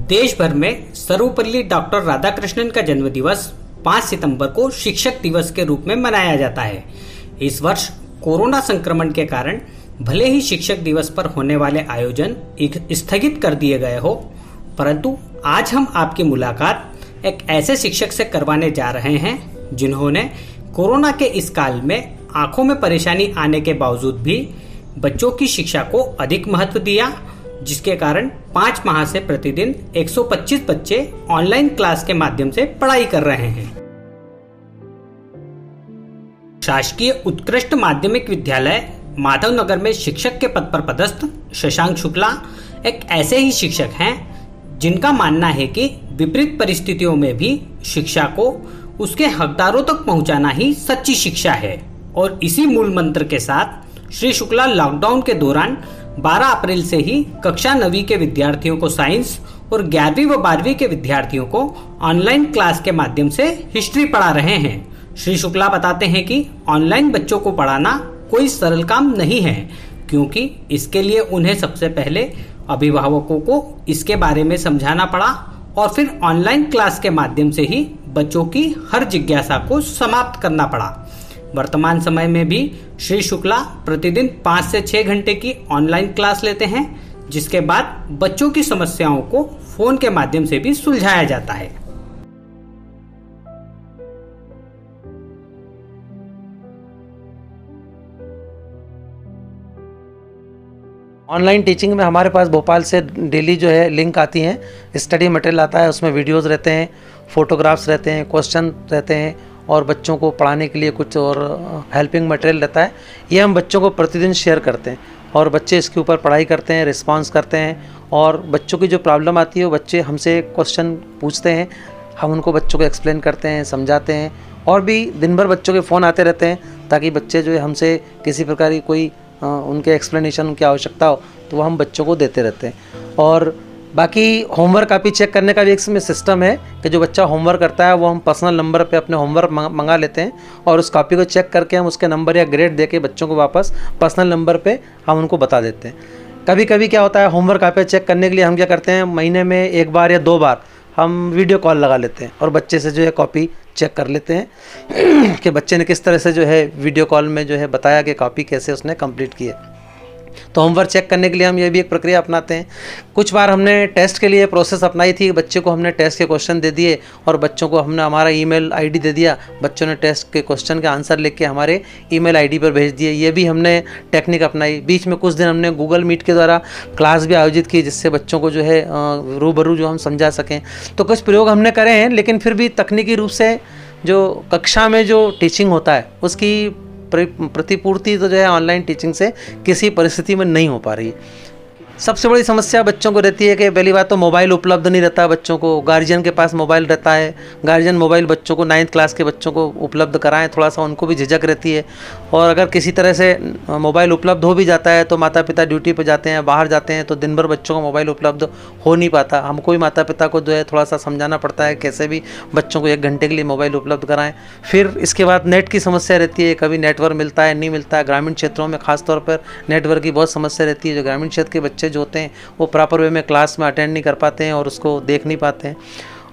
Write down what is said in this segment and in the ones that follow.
देश भर में सर्वपल्ली डॉक्टर राधाकृष्णन का जन्मदिवस 5 सितंबर को शिक्षक दिवस के रूप में मनाया जाता है। इस वर्ष कोरोना संक्रमण के कारण भले ही शिक्षक दिवस पर होने वाले आयोजन स्थगित कर दिए गए हो, परंतु आज हम आपकी मुलाकात एक ऐसे शिक्षक से करवाने जा रहे हैं जिन्होंने कोरोना के इस काल में आंखों में परेशानी आने के बावजूद भी बच्चों की शिक्षा को अधिक महत्व दिया, जिसके कारण 5 माह से प्रतिदिन 125 बच्चे ऑनलाइन क्लास के माध्यम से पढ़ाई कर रहे हैं। शासकीय उत्कृष्ट माध्यमिक विद्यालय माधवनगर में शिक्षक के पद पर पदस्थ शशांक शुक्ला एक ऐसे ही शिक्षक हैं जिनका मानना है कि विपरीत परिस्थितियों में भी शिक्षा को उसके हकदारों तक पहुंचाना ही सच्ची शिक्षा है। और इसी मूल मंत्र के साथ श्री शुक्ला लॉकडाउन के दौरान 12 अप्रैल से ही कक्षा 9वीं के विद्यार्थियों को साइंस और 11वीं व 12वीं के विद्यार्थियों को ऑनलाइन क्लास के माध्यम से हिस्ट्री पढ़ा रहे हैं। श्री शुक्ला बताते हैं कि ऑनलाइन बच्चों को पढ़ाना कोई सरल काम नहीं है, क्योंकि इसके लिए उन्हें सबसे पहले अभिभावकों को इसके बारे में समझाना पड़ा और फिर ऑनलाइन क्लास के माध्यम से ही बच्चों की हर जिज्ञासा को समाप्त करना पड़ा। वर्तमान समय में भी श्री शुक्ला प्रतिदिन 5 से 6 घंटे की ऑनलाइन क्लास लेते हैं, जिसके बाद बच्चों की समस्याओं को फोन के माध्यम से भी सुलझाया जाता है। ऑनलाइन टीचिंग में हमारे पास भोपाल से डेली जो है लिंक आती हैं, स्टडी मटेरियल आता है, उसमें वीडियोस रहते हैं, फोटोग्राफ्स रहते हैं, क्वेश्चन रहते हैं और बच्चों को पढ़ाने के लिए कुछ और हेल्पिंग मटेरियल रहता है। ये हम बच्चों को प्रतिदिन शेयर करते हैं और बच्चे इसके ऊपर पढ़ाई करते हैं, रिस्पॉन्स करते हैं और बच्चों की जो प्रॉब्लम आती है वो बच्चे हमसे क्वेश्चन पूछते हैं, हम उनको बच्चों को एक्सप्लेन करते हैं, समझाते हैं। और भी दिन भर बच्चों के फ़ोन आते रहते हैं ताकि बच्चे जो है हमसे किसी प्रकार की कोई उनके एक्सप्लेनेशन की आवश्यकता हो तो वो हम बच्चों को देते रहते हैं। और बाकी होमवर्क कापी चेक करने का भी एक इसमें सिस्टम है कि जो बच्चा होमवर्क करता है वो हम पर्सनल नंबर पे अपने होमवर्क मंगा लेते हैं और उस कॉपी को चेक करके हम उसके नंबर या ग्रेड दे के बच्चों को वापस पर्सनल नंबर पे हम उनको बता देते हैं। कभी कभी क्या होता है, होमवर्क कापी चेक करने के लिए हम क्या करते हैं, महीने में 1 बार या 2 बार हम वीडियो कॉल लगा लेते हैं और बच्चे से जो है कॉपी चेक कर लेते हैं कि बच्चे ने किस तरह से जो है वीडियो कॉल में जो है बताया कि कॉपी कैसे उसने कंप्लीट की है। तो होमवर्क चेक करने के लिए हम ये भी एक प्रक्रिया अपनाते हैं। कुछ बार हमने टेस्ट के लिए प्रोसेस अपनाई थी, बच्चे को हमने टेस्ट के क्वेश्चन दे दिए और बच्चों को हमने हमारा ईमेल आईडी दे दिया, बच्चों ने टेस्ट के क्वेश्चन के आंसर लिख के हमारे ईमेल आईडी पर भेज दिए। ये भी हमने टेक्निक अपनाई। बीच में कुछ दिन हमने गूगल मीट के द्वारा क्लास भी आयोजित की, जिससे बच्चों को जो है रूबरू जो हम समझा सकें। तो कुछ प्रयोग हमने करे हैं, लेकिन फिर भी तकनीकी रूप से जो कक्षा में जो टीचिंग होता है उसकी प्रतिपूर्ति तो जो है ऑनलाइन टीचिंग से किसी परिस्थिति में नहीं हो पा रही है। सबसे बड़ी समस्या बच्चों को रहती है कि पहली बात तो मोबाइल उपलब्ध नहीं रहता बच्चों को, गार्जियन के पास मोबाइल रहता है, गार्जियन मोबाइल बच्चों को 9th क्लास के बच्चों को उपलब्ध कराएं, थोड़ा सा उनको भी झिझक रहती है। और अगर किसी तरह से मोबाइल उपलब्ध हो भी जाता है तो माता पिता ड्यूटी पर जाते हैं, बाहर जाते हैं, तो दिन भर बच्चों को मोबाइल उपलब्ध हो नहीं पाता। हमको भी माता पिता को जो है थोड़ा सा समझाना पड़ता है कैसे भी बच्चों को 1 घंटे के लिए मोबाइल उपलब्ध कराएँ। फिर इसके बाद नेट की समस्या रहती है, कभी नेटवर्क मिलता है नहीं मिलता है। ग्रामीण क्षेत्रों में खासतौर पर नेटवर्क की बहुत समस्या रहती है। जो ग्रामीण क्षेत्र के बच्चे जो होते हैं वो प्रॉपर वे में क्लास में अटेंड नहीं कर पाते हैं और उसको देख नहीं पाते हैं।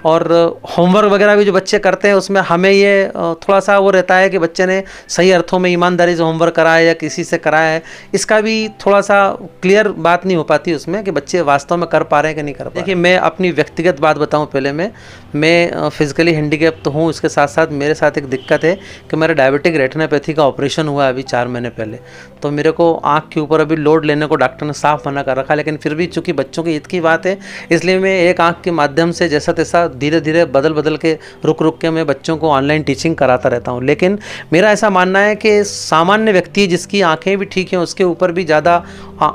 और होमवर्क वगैरह भी जो बच्चे करते हैं उसमें हमें ये थोड़ा सा वो रहता है कि बच्चे ने सही अर्थों में ईमानदारी से होमवर्क कराया या किसी से कराया है, इसका भी थोड़ा सा क्लियर बात नहीं हो पाती उसमें कि बच्चे वास्तव में कर पा रहे हैं कि नहीं कर पा रहे। देखिए, मैं अपनी व्यक्तिगत बात बताऊं पहले मैं फिजिकली हैंडीकैप तो हूं, इसके साथ साथ मेरे साथ एक दिक्कत है कि मेरा डायबिटिक रेटिनोपैथी का ऑपरेशन हुआ अभी 4 महीने पहले। तो मेरे को आँख के ऊपर अभी लोड लेने को डॉक्टर ने साफ मना कर रखा, लेकिन फिर भी चूँकि बच्चों की हित की बात है इसलिए मैं एक आँख के माध्यम से जैसा तैसा धीरे धीरे बदल के रुक के मैं बच्चों को ऑनलाइन टीचिंग कराता रहता हूं। लेकिन मेरा ऐसा मानना है कि सामान्य व्यक्ति जिसकी आंखें भी ठीक हैं उसके ऊपर भी ज़्यादा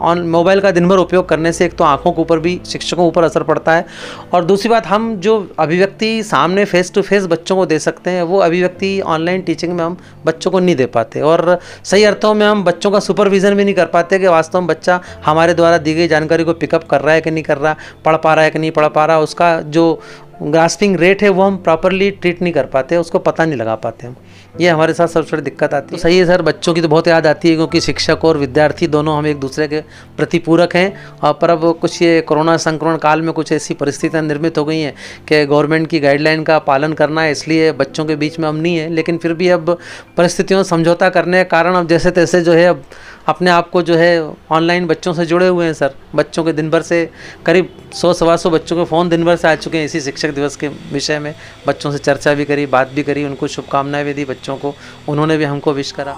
मोबाइल का दिन भर उपयोग करने से एक तो आंखों के ऊपर भी, शिक्षकों के ऊपर असर पड़ता है। और दूसरी बात, हम जो अभिव्यक्ति सामने फेस टू फेस बच्चों को दे सकते हैं वो अभिव्यक्ति ऑनलाइन टीचिंग में हम बच्चों को नहीं दे पाते और सही अर्थों में हम बच्चों का सुपरविजन भी नहीं कर पाते कि वास्तव में बच्चा हमारे द्वारा दी गई जानकारी को पिकअप कर रहा है कि नहीं कर रहा, पढ़ पा रहा है कि नहीं पढ़ पा रहा, उसका जो ग्रास्पिंग रेट है वो हम प्रॉपरली ट्रीट नहीं कर पाते, उसको पता नहीं लगा पाते हम। ये हमारे साथ सबसे बड़ी दिक्कत आती है। तो सही है सर, बच्चों की तो बहुत याद आती है क्योंकि शिक्षक और विद्यार्थी दोनों हम एक दूसरे के प्रति पूरक हैं। और पर अब कुछ ये कोरोना संक्रमण काल में कुछ ऐसी परिस्थितियां निर्मित हो गई हैं कि गवर्नमेंट की गाइडलाइन का पालन करना है, इसलिए बच्चों के बीच में हम नहीं है। लेकिन फिर भी अब परिस्थितियों से समझौता करने के कारण अब जैसे तैसे जो है अब अपने आप को जो है ऑनलाइन बच्चों से जुड़े हुए हैं सर। बच्चों के दिन भर से करीब 100-125 बच्चों के फ़ोन दिन भर से आ चुके हैं इसी शिक्षक दिवस के विषय में। बच्चों से चर्चा भी करी, बात भी करी, उनको शुभकामनाएं भी दी बच्चों को, उन्होंने भी हमको विश करा।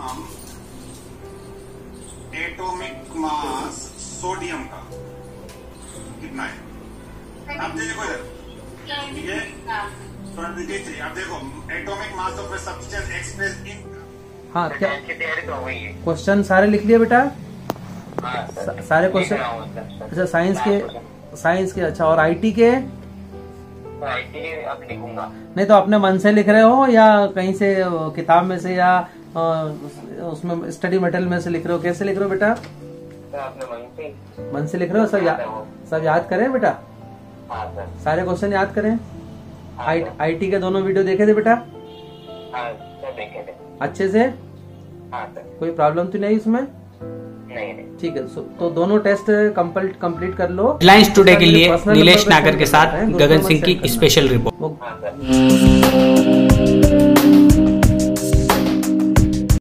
एटॉमिक मास सोडियम का कितना है? आप देखो इधर, ये आप देखो atomic mass of a substance expressed in. हाँ, क्या क्वेश्चन सारे लिख लिए बेटा? सारे क्वेश्चन। अच्छा, साइंस के अच्छा, और आईटी के? अब लिखूंगा। नहीं तो अपने मन से लिख रहे हो या कहीं से किताब में से या उसमें स्टडी मटेरियल में से लिख रहे हो? कैसे लिख रहे हो बेटा? मन से लिख रहे हो? सब याद करें बेटा? सारे क्वेश्चन याद करें? आईटी के दोनों वीडियो देखे थे बेटा? देखे थे अच्छे से? कोई प्रॉब्लम तो नहीं इसमें? नहीं। ठीक है, तो दोनों टेस्ट कंप्लीट कर लो। हेडलाइंस टुडे के लिए नीलेश नागर के साथ गगन सिंह की स्पेशल रिपोर्ट।